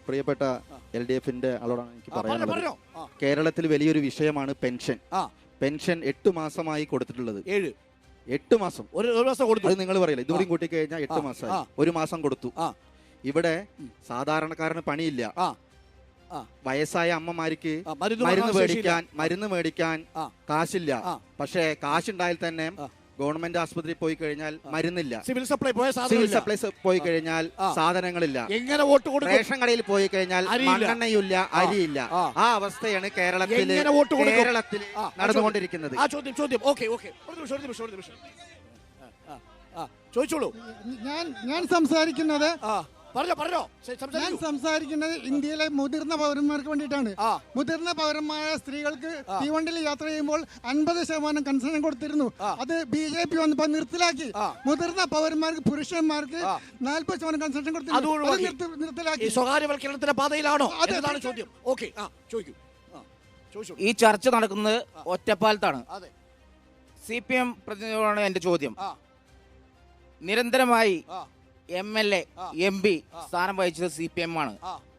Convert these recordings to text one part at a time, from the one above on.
പ്രിയപ്പെട്ട LDF-ന്റെ ആളോടാണ് എനിക്ക് പറയാനുള്ളത്. കേരളത്തിൽ വലിയൊരു വിഷയമാണ് പെൻഷൻ. പെൻഷൻ 8 മാസമായി കൊടുത്തിട്ടുള്ളത്. 8 മാസം. ഒരു മാസം കൊടുത്തു. അത് നിങ്ങൾ പറയില്ല. ഇതുകൂടി കൂട്ടി കഴിഞ്ഞാൽ 8 മാസമായി. ഒരു മാസം കൊടുത്തു. ഇവിടെ സാധാരണക്കാരന് പണിയില്ല. വയസ്സായ അമ്മമാർക്ക് മരുന്ന് മേടിക്കാൻ കാശില്ല. പക്ഷേ കാശുണ്ടായാൽ തന്നെ ഗവൺമെന്റ് ആശുപത്രിയിൽ പോയി കഴിഞ്ഞാൽ മരുന്നില്ല. സിവിൽ സപ്ലൈസ് പോയി കഴിഞ്ഞാൽ സാധനങ്ങളില്ല. റേഷൻ കടയിൽ പോയി കഴിഞ്ഞാൽ മണ്ണെണ്ണയില്ല, അരിയില്ല. ആ അവസ്ഥയാണ് കേരളത്തിൽ നടന്നുകൊണ്ടിരിക്കുന്നത്. ചോദിച്ചോളൂ. ഞാൻ സംസാരിക്കുന്നത് ഇന്ത്യയിലെ മുതിർന്ന പൗരന്മാർക്ക് വേണ്ടിയിട്ടാണ്. മുതിർന്ന പൗരന്മാരായ സ്ത്രീകൾക്ക് തീവണ്ടിയിൽ യാത്ര ചെയ്യുമ്പോൾ 50% കൺസെഷൻ കൊടുത്തിരുന്നു. അത് BJP വന്നപ്പോൾ നിർത്തലാക്കി. മുതിർന്ന പൗരന്മാർക്ക്, പുരുഷന്മാർക്ക് 40% കൺസെഷൻ നിർത്തലാക്കി. സ്വകാര്യവൽക്കരണത്തിന്റെ പാതയിലാണോ എന്നതാണ് ചോദ്യം. ഈ ചർച്ച നടക്കുന്നത് ഒറ്റപ്പാലത്താണ്. CPM പ്രതിനിധിയോടാണ് എന്റെ ചോദ്യം. നിരന്തരമായി MLA MP സ്ഥാനം വഹിച്ചത് CPM ആണ്.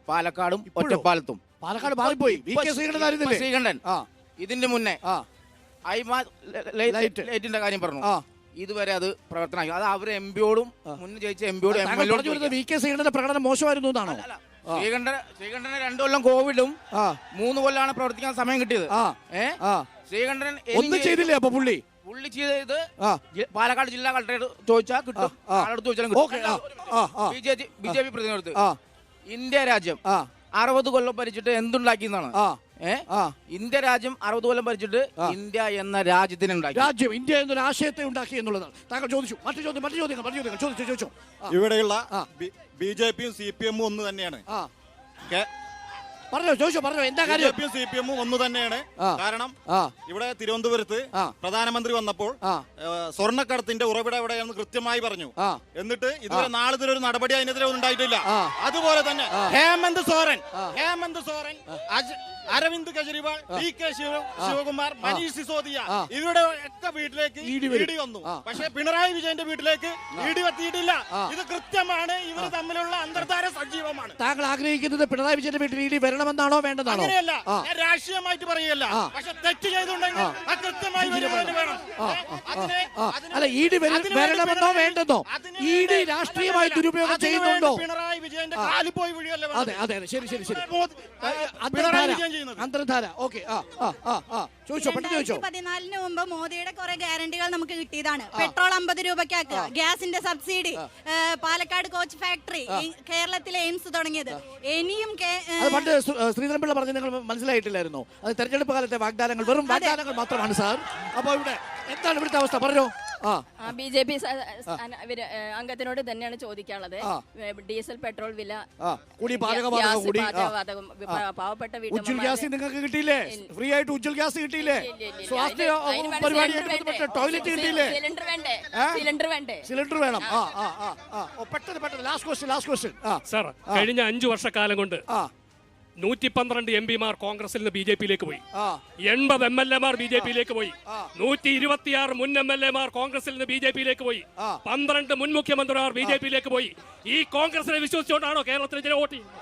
പാലക്കാടും ഒറ്റപ്പാലത്തും. പാലക്കാട് മാറിപ്പോയി. ശ്രീകണ്ഠൻ ഇതിന്റെ മുന്നേ ലൈറ്റിന്റെ കാര്യം പറഞ്ഞു. ഇതുവരെ അത് പ്രവർത്തനമാക്കി. അത് അവര് MPയോടും മുന്നേ ജയിച്ച MPയോടും ശ്രീകണ്ഠന്റെ പ്രകടനം മോശമായിരുന്നു എന്നാണോ? ശ്രീകണ്ഠന് 2 കൊല്ലം കോവിഡും 3 കൊല്ലമാണ് പ്രവർത്തിക്കാൻ സമയം കിട്ടിയത്. ശ്രീകണ്ഠൻ ഒന്നും ചെയ്തില്ലേ? അപ്പൊ പുള്ളി ചെയ്ത് പാലക്കാട് ജില്ലാ കളക്ടറേറ്റ് ചോദിച്ചാൽ കിട്ടും. BJP പ്രതിനിധി ഇന്ത്യ രാജ്യം 60 കൊല്ലം ഭരിച്ചിട്ട് എന്തുണ്ടാക്കിയെന്നാണ്? ഇന്ത്യ രാജ്യം 60 കൊല്ലം ഭരിച്ചിട്ട് ഇന്ത്യ എന്ന രാജ്യത്തിന് രാജ്യം ഇന്ത്യ എന്നൊരു ആശയത്തെ ഉണ്ടാക്കി എന്നുള്ളതാണ് താങ്കൾ ചോദിച്ചു. മറ്റു ചോദ്യങ്ങൾ ചോദിച്ചു. ഇവിടെയുള്ള BJPയും CPM ഒന്ന് തന്നെയാണ്. പറഞ്ഞോ എന്താ കാര്യം? CPM ഒന്ന് തന്നെയാണ്. കാരണം ഇവിടെ തിരുവനന്തപുരത്ത് പ്രധാനമന്ത്രി വന്നപ്പോൾ സ്വർണ്ണക്കടത്തിന്റെ ഉറവിടം എവിടെയാണെന്ന് കൃത്യമായി പറഞ്ഞു. എന്നിട്ട് ഇതുവരെ നാളിതൊരു നടപടി അതിനെതിരെ ഒന്നും ഉണ്ടായിട്ടില്ല. അതുപോലെ തന്നെ ഹേമന്ത് സോറൻ അരവിന്ദ് കെജ്രിവാൾ, DK ശിവകുമാർ, മനീഷ് സിസോദിയ ഇവരുടെ ഒക്കെ വീട്ടിലേക്ക് ഇടി വന്നു. പക്ഷെ പിണറായി വിജയന്റെ വീട്ടിലേക്ക് ഇടി എത്തിയിട്ടില്ല. ഇത് കൃത്യമാണ്. ഇവർ തമ്മിലുള്ള അന്തർധാര സജീവമാണ്. താങ്കൾ ആഗ്രഹിക്കുന്നത് പിണറായി വിജയന്റെ വീട്ടിൽ ഇടി വരണമെന്നാണോ വേണ്ടതാണോ? അങ്ങനെയല്ല, ഞാൻ രാഷ്ട്രീയമായിട്ട് പറയുകയല്ല. പക്ഷെ തെറ്റ് ചെയ്തിട്ടുണ്ടെങ്കിൽ കൃത്യമായി വേണം. അല്ല, ഇടി വരണമെന്നോ വേണ്ടെന്നോ? ഇടി രാഷ്ട്രീയമായി ദുരുപയോഗം ചെയ്യുന്നുണ്ടോ? പിണറായി വിജയന്റെ കാലിൽ പോയി വീഴുകയല്ലേ? അതെ ശരി അന്തർധാര. ഓക്കെ, ചോദിച്ചോ. 2014 മുമ്പ് മോദിയുടെ കുറെ ഗ്യാരണ്ടികൾ നമുക്ക് കിട്ടിയതാണ്. പെട്രോൾ 50 രൂപയ്ക്കാക്കുക, ഗ്യാസിന്റെ സബ്സിഡി, പാലക്കാട് കോച്ച് ഫാക്ടറി, കേരളത്തിലെ എയിംസ് തുടങ്ങിയത്. ഇനിയും പണ്ട് ശ്രീധരൻപിള്ള പറഞ്ഞ് നിങ്ങൾ മനസ്സിലായിട്ടില്ലായിരുന്നോ? അത് തെരഞ്ഞെടുപ്പ് കാലത്തെ വാഗ്ദാനങ്ങൾ വെറും വാഗ്ദാനങ്ങൾ മാത്രമാണ് സാർ. അപ്പൊ ഇവിടെ എന്താണ് ഇവിടുത്തെ അവസ്ഥ? പറഞ്ഞോ. BJP അംഗത്തിനോട് തന്നെയാണ് ചോദിക്കാനുള്ളത്. ഡീസൽ പെട്രോൾ വില കൂടി, പാവപ്പെട്ട ഉജ്ജ്വൽ ഗ്യാസ് നിങ്ങൾക്ക് കിട്ടിയില്ലേ? ഫ്രീ ആയിട്ട് ഉജ്ജ്വൽ ഗ്യാസ് കിട്ടിയില്ലേ? സ്വാസ്ഥ്യ പരിപാടിയായിട്ട് ടോയ്ലറ്റ് കിട്ടിയില്ലേ? സിലിണ്ടർ വേണം. പെട്ടെന്ന് ലാസ്റ്റ് ക്വസ്റ്റ്യൻ സാർ. കഴിഞ്ഞ 5 വർഷക്കാലം കൊണ്ട് 112 MP-മാർ കോൺഗ്രസിൽ നിന്ന് BJP-യിലേക്ക് പോയി. 80 MLA-മാർ BJP-യിലേക്ക് പോയി. 126 മുൻ MLA-മാർ കോൺഗ്രസിൽ നിന്ന് BJP-യിലേക്ക് പോയി. 12 മുൻ മുഖ്യമന്ത്രിമാർ BJP-യിലേക്ക് പോയി. ഈ കോൺഗ്രസിനെ വിശ്വസിച്ചുകൊണ്ടാണോ കേരളത്തിലെ ജനം വോട്ട് ചെയ്യുന്നത്?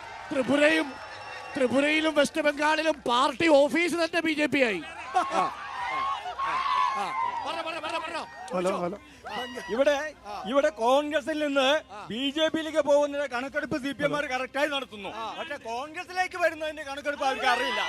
ത്രിപുരയിലും വെസ്റ്റ് ബംഗാളിലും പാർട്ടി ഓഫീസ് തന്നെ BJP ആയി. ഇവിടെ കോൺഗ്രസിൽ നിന്ന് BJP-യിലേക്ക് പോകുന്ന കണക്കെടുപ്പ് CPM കറക്റ്റായി നടത്തുന്നു. പക്ഷെ കോൺഗ്രസിലേക്ക് വരുന്നതിന്റെ കണക്കെടുപ്പ് അവർക്ക് അറിയില്ല.